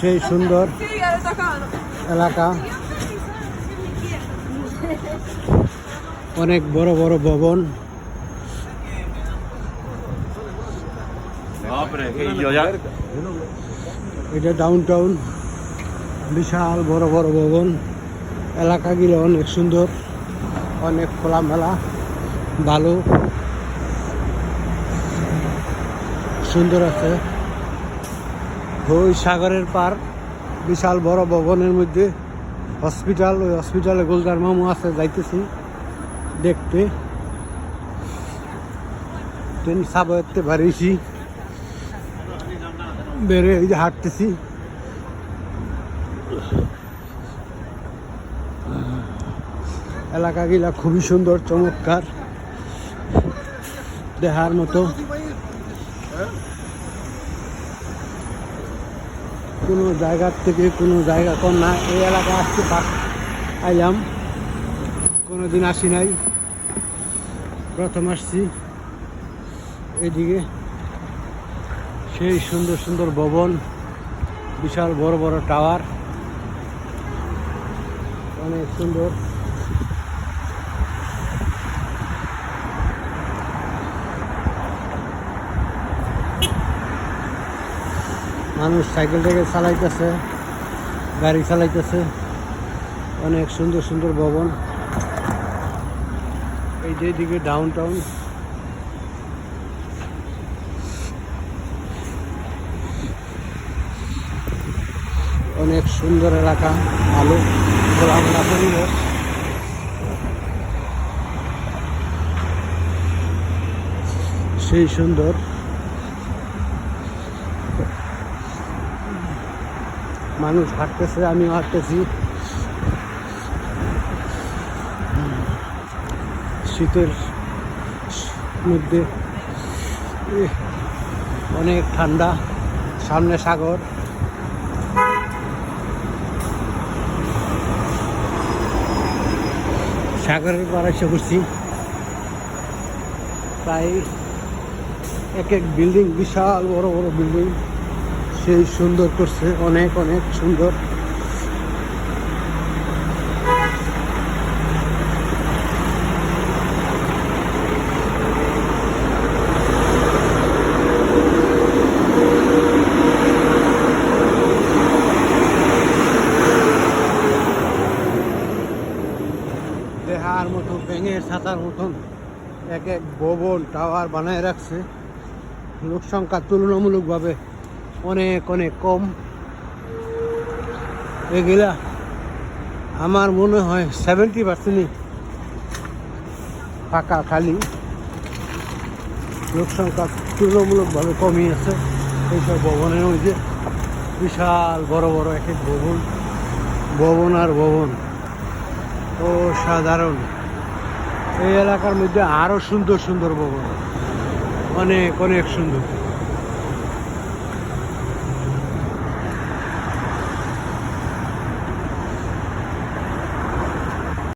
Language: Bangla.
সেই সুন্দর এলাকা, অনেক বড় বড় ভবন। এটা ডাউন টাউন, বিশাল বড় বড় ভবন। এলাকাগুলো অনেক সুন্দর, অনেক খোলামেলা, ভালো সুন্দর আছে। ওই সাগরের পার, বিশাল বড় ভবনের মধ্যে হসপিটাল। ওই হসপিটালে গোলদার মামু আছে, যাইতেছি দেখতে। ট্রেন সাবতে বাড়িয়েছি, বেড়ে এই যে হাঁটতেছি। এলাকাগুলা খুবই সুন্দর, চমৎকার, দেখার মতো। কোনো জায়গার থেকে কোনো জায়গা কম না। এই এলাকা আসতে আইলাম, কোনোদিন আসি নাই, প্রথম আসছি এদিকে। সেই সুন্দর সুন্দর ভবন, বিশাল বড় বড় টাওয়ার, অনেক সুন্দর। মানুষ সাইকেল টাইকেল চালাইতেছে, গাড়ি চালাইতেছে। অনেক সুন্দর সুন্দর ভবন। এই যে দিকে ডাউন টাউন, অনেক সুন্দর এলাকা, ভালো খোলামেলা পরিবেশ। সেই সুন্দর। মানুষ হাঁটতেছে, আমিও হাঁটতেছি। শীতের মধ্যে অনেক ঠান্ডা, সামনে সাগর। সাগরের পাড়ে এসে পড়ছি। প্রায় এক এক বিল্ডিং, বিশাল বড় বড় বিল্ডিং, সেই সুন্দর করছে, অনেক অনেক সুন্দর। দেখার মতো, ব্যাঙের ছাতার মতন এক এক ভবন, টাওয়ার বানায় রাখছে। লোক সংখ্যা তুলনামূলকভাবে অনেক অনেক কম। এগুলা আমার মনে হয় 70% ফাঁকা, খালি। লোক সংখ্যা তুলনামূলকভাবে কমই আছে এইসব ভবনের মধ্যে। বিশাল বড় বড় এক এক ভবন, ভবন আর ভবন, ও সাধারণ। এই এলাকার মধ্যে আরো সুন্দর সুন্দর ভবন, অনেক অনেক সুন্দর।